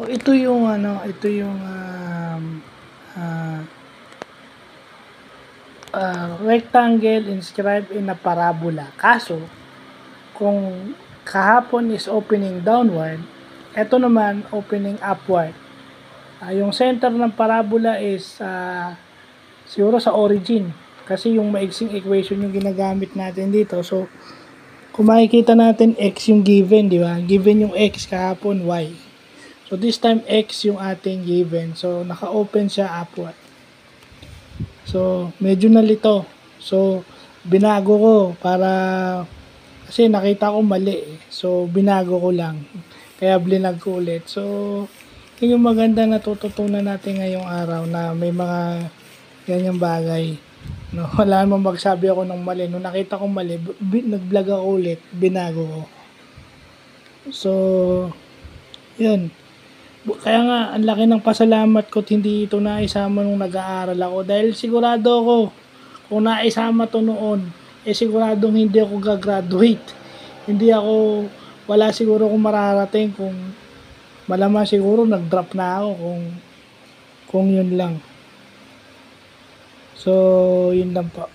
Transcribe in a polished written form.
Ito yung ah, rectangle inscribed in a parabola. Kaso, kung kahapon is opening downward, ito naman opening upward. Yung center ng parabola is siguro sa origin. Kasi yung maiksing equation yung ginagamit natin dito. So, kung makikita natin, x yung given, di ba? Given yung x kahapon, y. So, this time, x yung ating given. So, naka-open siya upward. So, medyo nalito. So, binago ko para kasi nakita ko mali eh. So, binago ko lang. Kaya blinag ko ulit. So, yun yung maganda na tututunan natin ngayong araw na may mga ganyang bagay. No, wala namang magsabi ako ng mali. Nung nakita ko mali, nag-vlog ako ulit, binago ko. So, yun. Kaya nga, ang laki ng pasalamat ko at hindi ito naisama nung nag-aaral ako. Dahil sigurado ako, kung naisama to noon, siguradong hindi ako gagraduate. Hindi ako, wala siguro kung mararating kung malamang siguro nag-drop na ako kung yun lang. So, yun lang po.